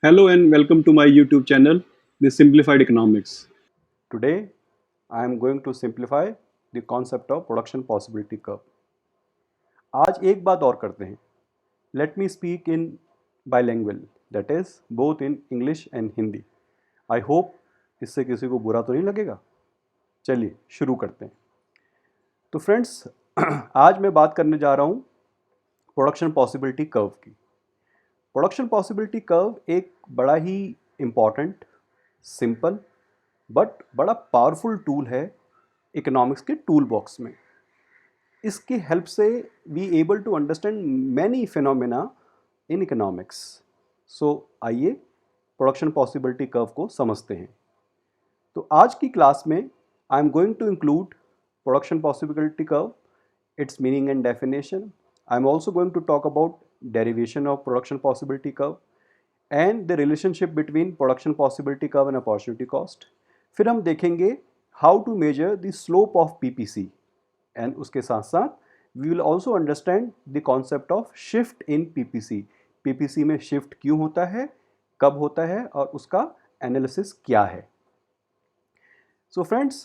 Hello and welcome to my YouTube channel, The Simplified Economics. Today, I am going to simplify the concept of production possibility curve. आज एक बात और करते हैं. Let me speak in bilingual, that is both in English and Hindi. I hope इससे किसी को बुरा तो नहीं लगेगा. चलिए शुरू करते हैं. तो फ्रेंड्स, आज मैं बात करने जा रहा हूँ प्रोडक्शन पॉसिबिलिटी कर्व की. प्रोडक्शन पॉसिबिलिटी कर्व एक बड़ा ही इम्पॉर्टेंट, सिंपल बट बड़ा पावरफुल टूल है इकोनॉमिक्स के टूल बॉक्स में. इसकी हेल्प से we able to understand many phenomena in economics. So आइए प्रोडक्शन पॉसिबिलिटी कर्व को समझते हैं. तो आज की क्लास में I am going to include production possibility curve, its meaning and definition. I'm also going to talk about derivation of production possibility curve and the relationship between production possibility curve and opportunity cost. फिर हम देखेंगे how to measure the slope of PPC and उसके साथ साथ we will also understand the concept of shift in PPC. PPC में shift क्यों होता है, कब होता है और उसका analysis क्या है. So friends,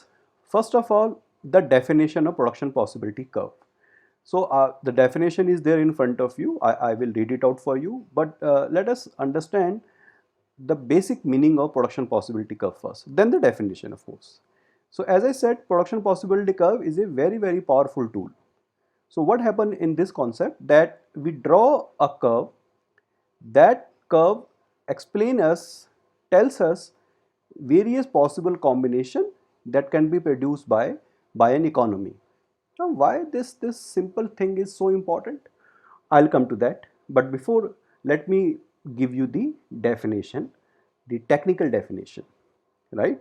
first of all, the definition of production possibility curve. So the definition is there in front of you. I will read it out for you, but let us understand the basic meaning of production possibility curve first, then the definition of course. So as I said, production possibility curve is a very powerful tool. So what happened in this concept, that we draw a curve, that curve explain us, tells us various possible combination that can be produced by an economy. Now why this simple thing is so important? I'll come to that. But before, let me give you the definition, the technical definition, right?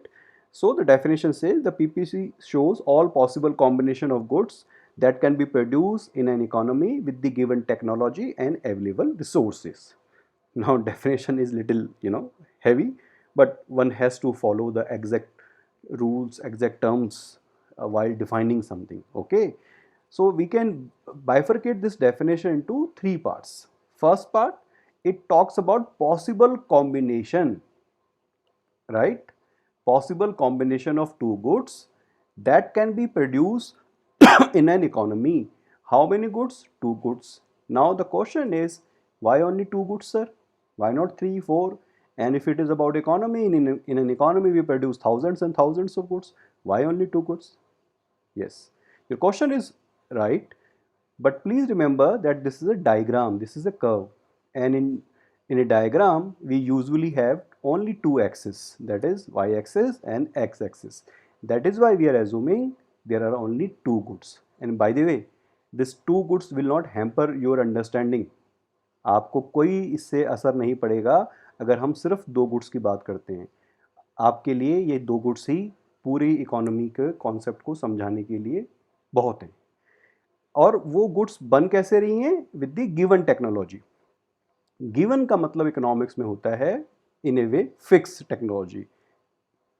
So the definition says the PPC shows all possible combination of goods that can be produced in an economy with the given technology and available resources. Now definition is little heavy, but one has to follow the exact rules, exact terms while defining something. Okay, so we can bifurcate this definition into three parts. First part, it talks about possible combination, right? Possible combination of two goods that can be produced in an economy. How many goods? Two goods. Now the question is, why only two goods, sir? Why not three, four? And if it is about economy, in an economy we produce thousands and thousands of goods. Why only two goods? Yes, your question is right, but please remember that this is a diagram, this is a curve, and in a diagram we usually have only two axes, that is y-axis and x-axis. That is why we are assuming there are only two goods. And by the way, this two goods will not hamper your understanding. आपको कोई इससे असर नहीं पड़ेगा अगर हम सिर्फ दो गुड्स की बात करते हैं. आपके लिए ये दो गुड्स ही पूरी इकोनॉमी के कॉन्सेप्ट को समझाने के लिए बहुत हैं. और वो गुड्स बन कैसे रही हैं? With the given technology. Given का मतलब इकोनॉमिक्स में होता है in a way fix technology,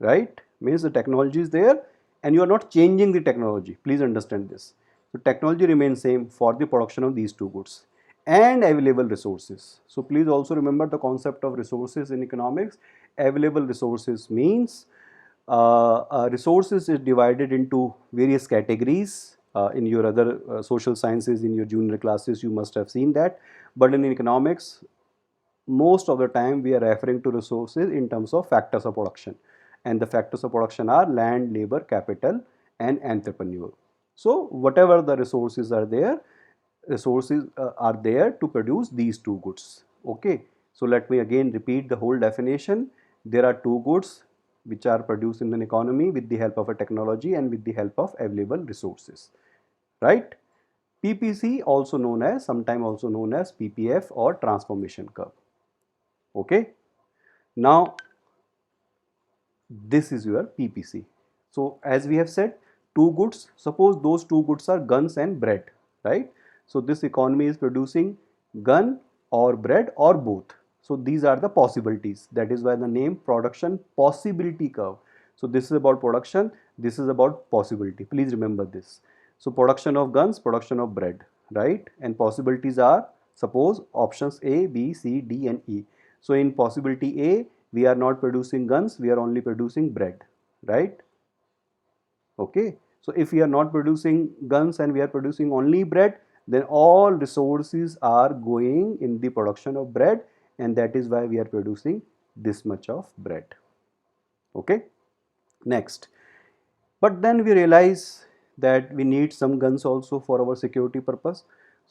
right? Means the technology is there and you are not changing the technology. Please understand this. So technology remains same for the production of these two goods and available resources. So please also remember the concept of resources in economics. Available resources means resources is divided into various categories. In your other social sciences, in your junior classes, you must have seen that. But in economics, most of the time we are referring to resources in terms of factors of production, and the factors of production are land, labor, capital and entrepreneur. So whatever the resources are there, are there to produce these two goods. Okay, so let me again repeat the whole definition. There are two goods which are produced in an economy with the help of a technology and with the help of available resources, right? PPC also known as, sometime also known as PPF or transformation curve. Okay, now this is your PPC. So as we have said, two goods, suppose those two goods are guns and bread, right? So this economy is producing gun or bread or both. So these are the possibilities. That is why the name production possibility curve. So this is about production, this is about possibility. Please remember this. So production of guns, production of bread, right? And possibilities are, suppose options A, B, C, D and E. So in possibility A, we are not producing guns, we are only producing bread, right? Okay, so if we are not producing guns and we are producing only bread, then all resources are going in the production of bread, and that is why we are producing this much of bread. Okay, next. But then we realize that we need some guns also for our security purpose.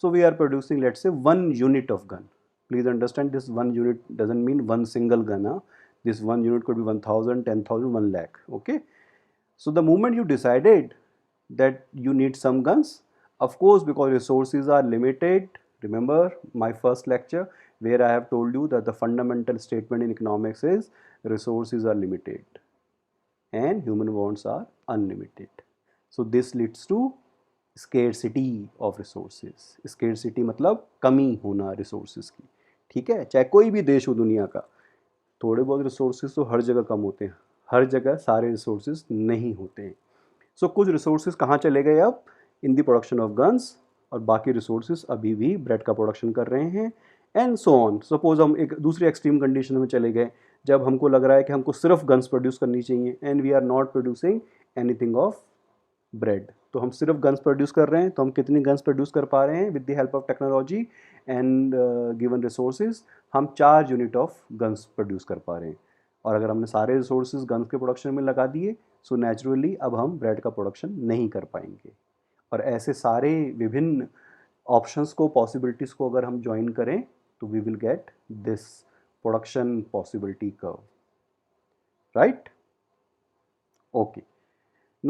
So we are producing, let's say, 1 unit of gun. Please understand, this 1 unit doesn't mean one single gun. Huh? This 1 unit could be 1000, 10,000, 1 lakh. Okay. So the moment you decided that you need some guns, of course, because resources are limited. Remember my first lecture where I have told you that the fundamental statement in economics is resources are limited and human wants are unlimited. So this leads to scarcity of resources. Scarcity मतलब कमी होना resources की, ठीक है? चाहे कोई भी देश हो दुनिया का, थोड़े बहुत resources तो हर जगह कम होते हैं, हर जगह सारे resources नहीं होते हैं. So कुछ resources कहाँ चले गए अब? In the production of guns, और बाकी resources अभी भी bread का production कर रहे हैं, and so on. Suppose हम एक दूसरी extreme condition में चले गए जब हमको लग रहा है कि हमको सिर्फ गन्स प्रोड्यूस करनी चाहिए and we are not producing anything of bread. तो हम सिर्फ गन्स प्रोड्यूस कर रहे हैं, तो हम कितनी गन्स प्रोड्यूस कर पा रहे हैं with the help of technology and given resources? हम 4 यूनिट ऑफ गन्स प्रोड्यूस कर पा रहे हैं. और अगर हमने सारे रिसोर्सेज गन्स के प्रोडक्शन में लगा दिए, सो नेचुरली अब हम ब्रेड का प्रोडक्शन नहीं कर पाएंगे. और ऐसे सारे विभिन्न ऑप्शंस को, पॉसिबिलिटीज़ को अगर हम ज्वाइन करें तो we will get this production possibility curve, right? Okay,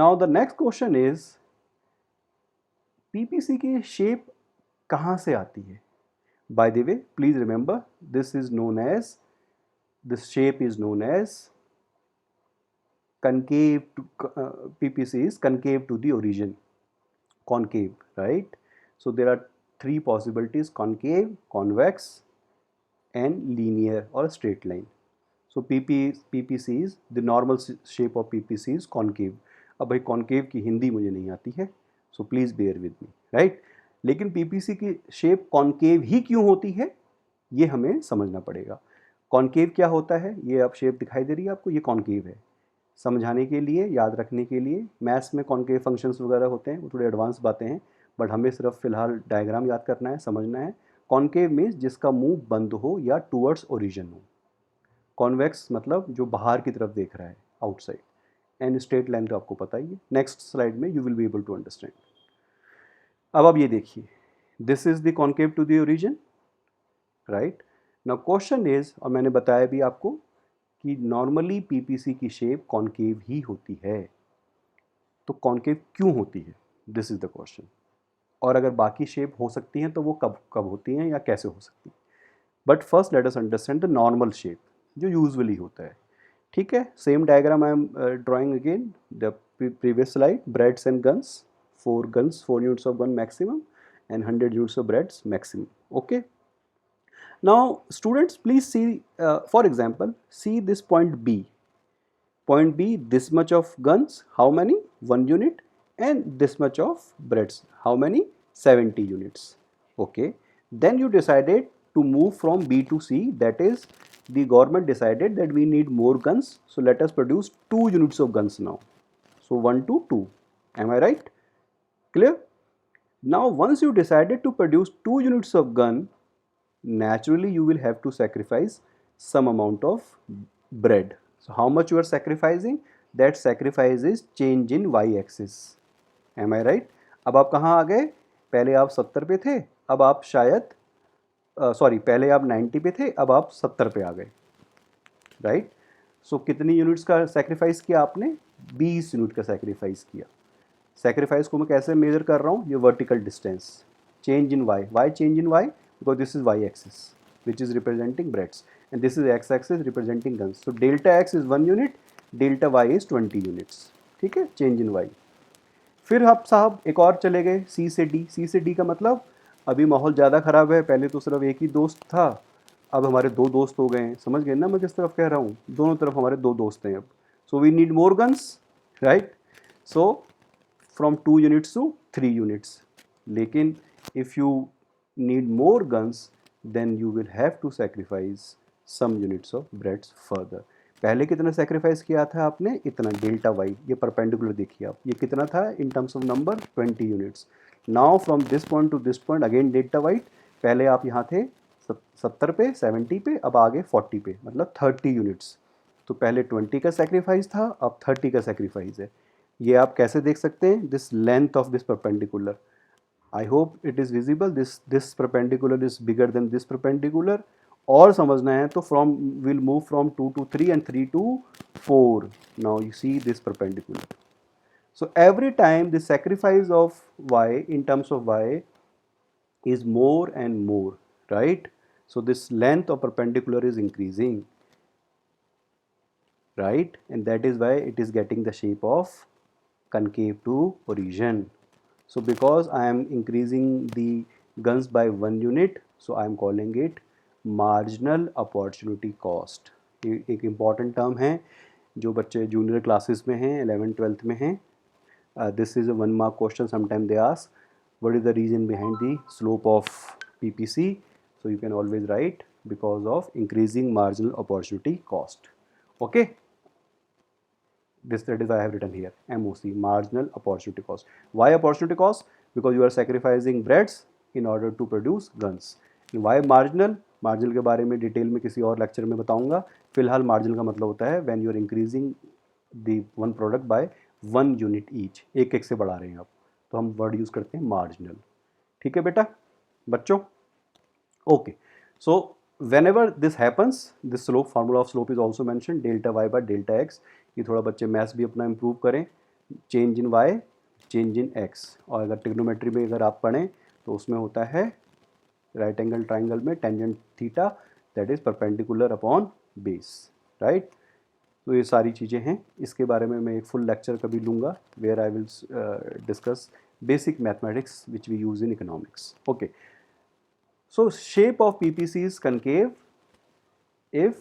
now the next question is PPC की shape कहाँ से आती है? By the way, please remember this shape is known as concave to PPC is concave to the origin, concave, right? So there are 3 possibilities: concave, convex and linear or straight line. So PPC is the normal shape of PPC is concave. अब भाई concave की हिंदी मुझे नहीं आती है, so please bear with me, right? लेकिन PPC की shape concave ही क्यों होती है ये हमें समझना पड़ेगा. concave क्या होता है? ये अब shape दिखाई दे रही है आपको, ये concave है. समझाने के लिए, याद रखने के लिए, मैथ्स में concave functions वगैरह होते हैं, वो थोड़े एडवांस बातें हैं, बट हमें सिर्फ फिलहाल डायग्राम याद करना है, समझना है. कॉन्केव मीन्स जिसका मुंह बंद हो या टूवर्ड्स ओरिजिन हो. कॉन्वेक्स मतलब जो बाहर की तरफ देख रहा है, आउटसाइड. एंड स्ट्रेट लाइन तो आपको पता ही है, नेक्स्ट स्लाइड में you will be able to understand. अब आप ये देखिए, this is the concave to the origin, right? Now question is, और मैंने बताया भी आपको कि नॉर्मली पीपीसी की शेप कॉन्केव ही होती है. तो कॉन्केव क्यों होती है? This is the question. और अगर बाकी शेप हो सकती हैं तो वो कब कब होती हैं या कैसे हो सकती हैं? But first let us understand the normal shape जो यूजुअली होता है. ठीक है, same diagram I am drawing again the previous slide. Breads and guns, 4 units of gun maximum and 100 units of breads maximum. Okay, now students please see, for example, see this point B. Point B, this much of guns, how many? 1 unit, and this much of breads, how many? 70 units. Okay, then you decided to move from B to C, that is the government decided that we need more guns, so let us produce 2 units of guns now. So 1 to 2, am I right? Clear? Now once you decided to produce 2 units of gun, naturally you will have to sacrifice some amount of bread. So how much you are sacrificing? That sacrifice is change in y-axis. Am I right? अब आप कहाँ आ गए? पहले आप 70 पे थे, अब आप शायद पहले आप 90 पे थे, अब आप 70 पे आ गए, राइट? सो कितनी यूनिट्स का सैक्रिफाइस किया आपने? 20 यूनिट का सैक्रिफाइस किया. सैक्रिफाइस को मैं कैसे मेजर कर रहा हूँ? ये vertical distance, change in Y. Y change in Y? Because this is Y axis which is representing breads and this is x axis representing guns. So delta x is 1 unit, delta y is 20 units. ठीक है, change in y. फिर आप साहब एक और चले गए C से D. C से D का मतलब अभी माहौल ज़्यादा ख़राब है, पहले तो सिर्फ एक ही दोस्त था, अब हमारे 2 दोस्त हो गए हैं. समझ गए ना मैं किस तरफ कह रहा हूँ? दोनों तरफ हमारे 2 दोस्त हैं अब. So we need more guns, right? So from 2 units to 3 units. लेकिन if you need more guns, then you will have to sacrifice some units of breads further. पहले कितना सेक्रीफाइस किया था आपने, इतना डेल्टा वाई, ये परपेंडिकुलर देखिए आप, ये कितना था in terms of number 20 units. Now from this point to this point again delta Y, पहले आप यहाँ थे 70 पे 70 पे, अब आगे 40 पे, मतलब 30 यूनिट्स. तो पहले 20 का सेक्रीफाइस था, अब 30 का सेक्रीफाइस है. ये आप कैसे देख सकते हैं, this length of this perpendicular. I hope it is visible, this perpendicular is bigger than this perpendicular. और समझना है तो from will move from 2 to 3 and 3 to 4. Now you see this perpendicular. So every time the sacrifice of y in terms of y is more and more, right? So this length of perpendicular is increasing, right? And that is why it is getting the shape of concave to origin. So because I am increasing the guns by 1 unit, so I am calling it marginal opportunity cost. ये एक important term है जो बच्चे junior classes में हैं, 11th 12th में हैं. This is a 1 mark question. Sometimes they ask what is the reason behind the slope of PPC. So you can always write because of increasing marginal opportunity cost. Okay. That is I have written here MOC, marginal opportunity cost. Why opportunity cost? Because you are sacrificing breads in order to produce guns. And why marginal? Marginal के बारे में detail में किसी और lecture में बताऊंगा. फिलहाल marginal का मतलब होता है when you are increasing the one product by 1 unit each, एक एक से बढ़ा रहे हैं आप, तो हम वर्ड यूज़ करते हैं मार्जिनल. ठीक है बेटा बच्चों. Okay, so whenever this happens, this slope, formula of slope is also mentioned, delta y by delta x. ये थोड़ा बच्चे मैथ्स भी अपना इम्प्रूव करें. Change in y, change in x. और अगर ट्रिग्नोमेट्री में अगर आप पढ़ें तो उसमें होता है राइट एंगल ट्राइंगल में tangent theta, that is perpendicular upon base, right. तो ये सारी चीज़ें हैं, इसके बारे में मैं एक फुल लेक्चर कभी लूँगा where I will discuss basic mathematics which we use in economics. Okay, so shape of PPC is concave if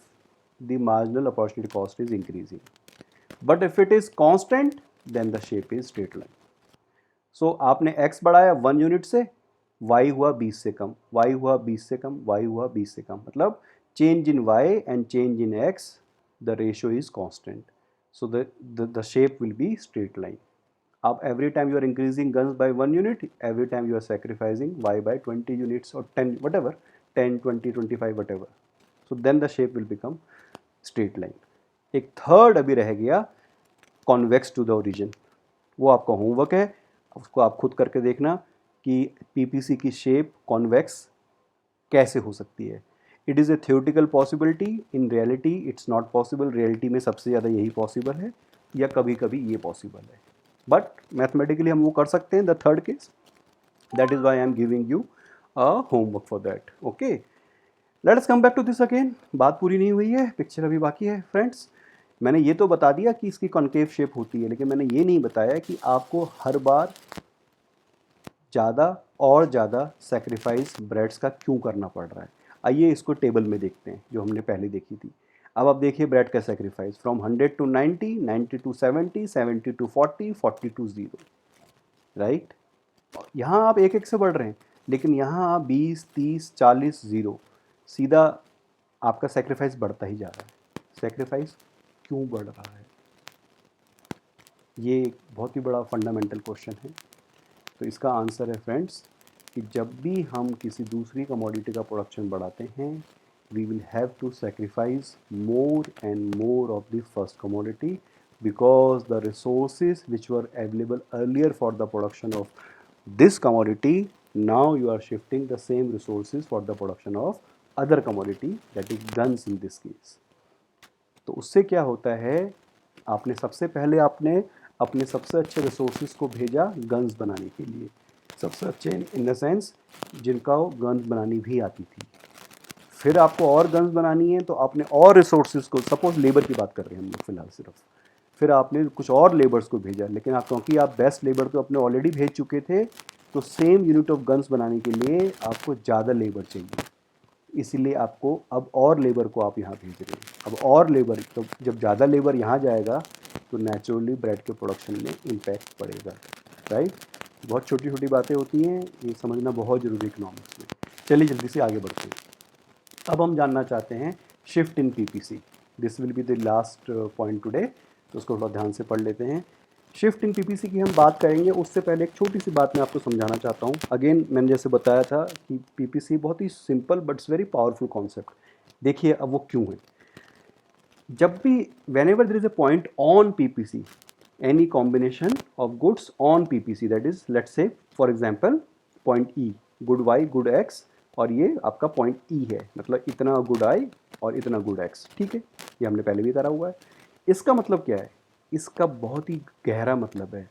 the marginal opportunity cost is increasing, but if it is constant then the shape is straight line. So आपने x बढ़ाया 1 unit से, y हुआ 20 से कम, y हुआ 20 से कम, y हुआ 20 से कम, मतलब change in y and change in x, the ratio is constant, so the shape will be straight line. Up every time you are increasing guns by 1 unit, every time you are sacrificing y by 20 units or 10 whatever, 10 20 25 whatever, so then the shape will become straight line. एक third अभी रह गया convex to the origin, वो आपका homework है, उसको आप खुद करके देखना कि पीपीसी की शेप कॉन्वेक्स कैसे हो सकती है. It is a theoretical possibility, in reality it's not possible. Reality में सबसे ज़्यादा यही पॉसिबल है या कभी कभी ये पॉसिबल है, बट मैथमेटिकली हम वो कर सकते हैं the third case. That is why I am giving you a homework for that. Okay, let us come back to this again. बात पूरी नहीं हुई है, पिक्चर अभी बाकी है फ्रेंड्स. मैंने ये तो बता दिया कि इसकी कॉन्केव शेप होती है, लेकिन मैंने ये नहीं बताया कि आपको हर बार ज़्यादा और ज़्यादा सेक्रीफाइस ब्रेड्स का क्यों करना पड़ रहा है. आइए इसको टेबल में देखते हैं जो हमने पहले देखी थी. अब आप देखिए ब्रेड का sacrifice from 100 to 90, 90 to 70, 70 to 40, 40 to 0, right. यहाँ आप एक एक से बढ़ रहे हैं, लेकिन यहाँ आप 20 30 40 0, सीधा आपका सेक्रीफाइस बढ़ता ही जा रहा है. सेक्रीफाइस क्यों बढ़ रहा है, ये एक बहुत ही बड़ा फंडामेंटल क्वेश्चन है. तो इसका आंसर है फ्रेंड्स कि जब भी हम किसी दूसरी कमोडिटी का प्रोडक्शन बढ़ाते हैं, we will have to sacrifice more and more of the first commodity, because the resources which were available earlier for the production of this commodity, now you are shifting the same resources for the production of other commodity, that is guns in this case. तो उससे क्या होता है, आपने सबसे पहले आपने अपने सबसे अच्छे रिसोर्सेज को भेजा गन्स बनाने के लिए, सबसे अच्छे इन द सेंस जिनका गन्स बनानी भी आती थी. फिर आपको और गन्स बनानी है तो आपने और रिसोर्सेज को, सपोज लेबर की बात कर रहे हैं हम लोग फिलहाल सिर्फ, फिर आपने कुछ और लेबर्स को भेजा, लेकिन आप क्योंकि आप बेस्ट लेबर तो अपने ऑलरेडी भेज चुके थे, तो सेम यूनिट ऑफ गन्स बनाने के लिए आपको ज़्यादा लेबर चाहिए, इसीलिए आपको अब और लेबर को आप यहाँ भेज रहे हैं. अब और लेबर, तो जब ज़्यादा लेबर यहाँ जाएगा तो नेचुरली ब्रेड के प्रोडक्शन में इम्पैक्ट पड़ेगा, राइट. बहुत छोटी छोटी बातें होती हैं, ये समझना बहुत ज़रूरी है इकोनॉमिक्स में. चलिए जल्दी से आगे बढ़ते हैं. अब हम जानना चाहते हैं shift in PPC, this will be the last point today, तो उसको थोड़ा ध्यान से पढ़ लेते हैं। शिफ्ट इन पीपीसी की हम बात करेंगे, उससे पहले एक छोटी सी बात मैं आपको समझाना चाहता हूँ। अगेन मैंने जैसे बताया था कि पीपीसी बहुत ही simple but it's very powerful concept. देखिए अब वो क्यों है। जब भी whenever there is a point on PPC, any combination of goods on PPC, that is let's say for example point E, good Y good X, और ये आपका point E है, मतलब इतना good I और इतना good X, ठीक है, ये हमने पहले भी करा हुआ है। इसका मतलब क्या है, इसका बहुत ही गहरा मतलब है।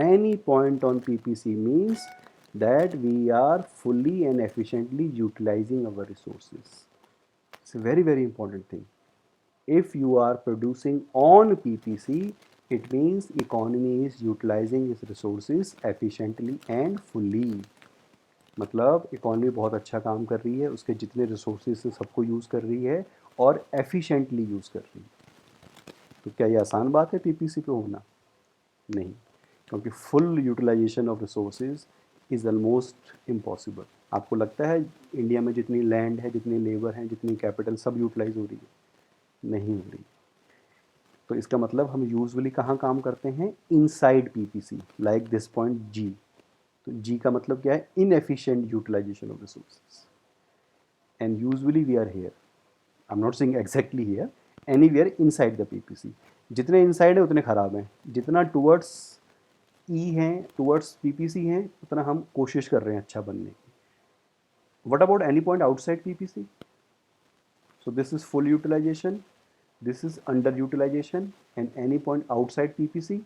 Any point on PPC means that we are fully and efficiently utilizing our resources. It's a very very important thing. If you are producing on PPC, it means economy is utilizing its resources efficiently and fully. मतलब economy बहुत अच्छा काम कर रही है, उसके जितने resources से सबको यूज़ कर रही है और एफिशिएंटली यूज़ कर रही है। तो क्या ये आसान बात है पीपीसी पे होना? नहीं, क्योंकि full utilization of resources is almost impossible. आपको लगता है इंडिया में जितनी लैंड है, जितनी लेबर है, जितनी कैपिटल सब यूटिलाइज हो रही है? नहीं हो रही। तो इसका मतलब हम यूजुअली कहाँ काम करते हैं? Inside PPC, like this point G. तो जी का मतलब क्या है? Inefficient utilization of resources, and usually we are here, I am not saying exactly here, anywhere inside the PPC. जितने इनसाइड है उतने खराब हैं, जितना टुवर्ड्स ई हैं, टुवर्ड्स पीपीसी हैं, उतना हम कोशिश कर रहे हैं अच्छा बनने की। What about any point outside PPC? So this is full utilization, this is underutilization, and any point outside PPC,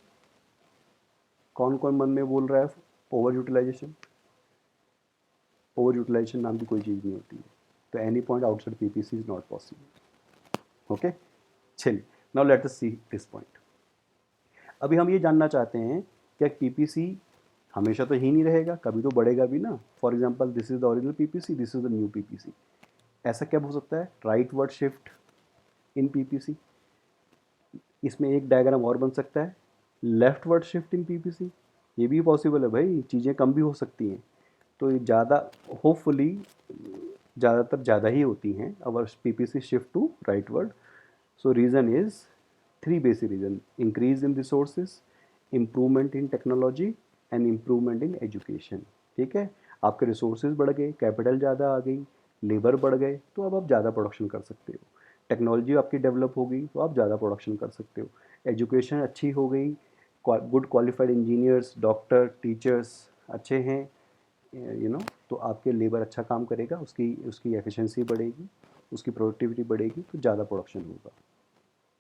कौन कौन मन में बोल रहा है ओवर यूटिलाइजेशन? ओवर यूटिलाइजेशन नाम की कोई चीज़ नहीं होती है, तो any point outside PPC is not possible. Okay, चलिए now let us see this point. अभी हम ये जानना चाहते हैं क्या पीपीसी हमेशा तो ही नहीं रहेगा, कभी तो बढ़ेगा भी ना। For example this is the original PPC, this is the new PPC, ऐसा क्या हो सकता है? Right word shift in PPC. इसमें एक डायग्राम और बन सकता है, left word shift in PPC, ये भी पॉसिबल है भाई, चीज़ें कम भी हो सकती हैं। तो ये ज़्यादा होपफुली ज़्यादातर ज़्यादा ही होती हैं our PPC shift to rightward. So reason is three basic reason: increase in resources, improvement in technology and improvement in education. ठीक है, आपके रिसोर्सेज बढ़ गए, कैपिटल ज़्यादा आ गई, लेबर बढ़ गए, तो अब आप ज़्यादा प्रोडक्शन कर सकते हो। टेक्नोलॉजी आपकी डेवलप हो गई तो आप ज़्यादा प्रोडक्शन कर सकते हो। एजुकेशन अच्छी हो गई, good qualified engineers, doctor, teachers अच्छे हैं, तो आपके लेबर अच्छा काम करेगा, उसकी उसकी एफिशिएंसी बढ़ेगी, उसकी प्रोडक्टिविटी बढ़ेगी, तो ज़्यादा प्रोडक्शन होगा।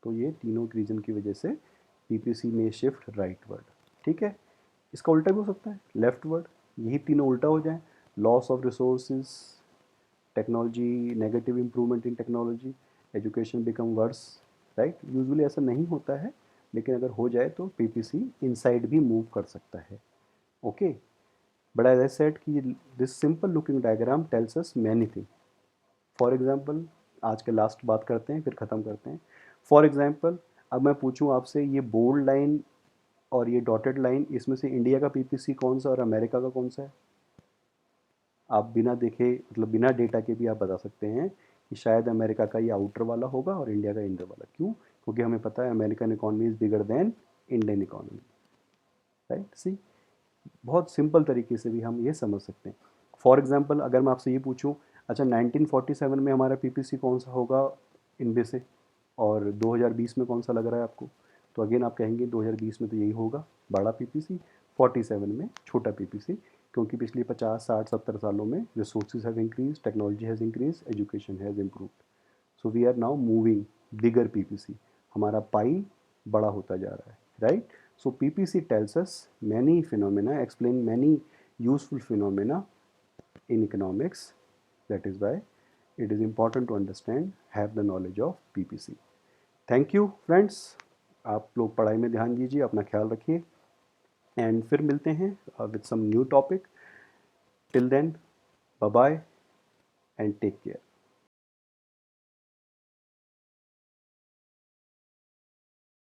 तो ये तीनों रीज़न की वजह से पीपीसी में शिफ्ट राइट वर्ड। ठीक है, इसका उल्टा भी हो सकता है, लेफ्ट वर्ड। यही तीनों उल्टा हो जाए, loss of resources, technology, negative improvement in technology, education become verse, right. Usually ऐसा नहीं होता है, लेकिन अगर हो जाए तो पीपीसी इनसाइड भी मूव कर सकता है। Okay, but as I said कि this simple looking diagram tells us many thing. For example, आज के लास्ट बात करते हैं फिर ख़त्म करते हैं। फॉर एग्जाम्पल, अब मैं पूछूं आपसे, ये बोल्ड लाइन और ये डॉटेड लाइन, इसमें से इंडिया का पीपीसी कौन सा और अमेरिका का कौन सा है? आप बिना देखे, मतलब बिना डेटा के भी आप बता सकते हैं कि शायद अमेरिका का ये आउटर वाला होगा और इंडिया का इंडर वाला। क्यों? क्योंकि हमें पता है American economy is bigger than Indian economy, right. See, बहुत सिंपल तरीके से भी हम ये समझ सकते हैं। फॉर एग्जांपल, अगर मैं आपसे ये पूछूं, अच्छा 1947 में हमारा पीपीसी कौन सा होगा इनमें से, और 2020 में कौन सा लग रहा है आपको? तो अगेन आप कहेंगे 2020 में तो यही होगा बड़ा पीपीसी, 47 में छोटा पीपीसी, क्योंकि पिछले 50, 60, 70 सालों में resources have increase, technology has increase, education has improved, so we are now moving bigger PPC, हमारा पाई बड़ा होता जा रहा है, right. So PPC tells us many phenomena, explain many useful phenomena in economics. That is why it is important to understand, have the knowledge of PPC. Thank you friends. आप लोग पढ़ाई में ध्यान दीजिए, अपना ख्याल रखिए, एंड फिर मिलते हैं with some new topic. Till then, bye bye and take care.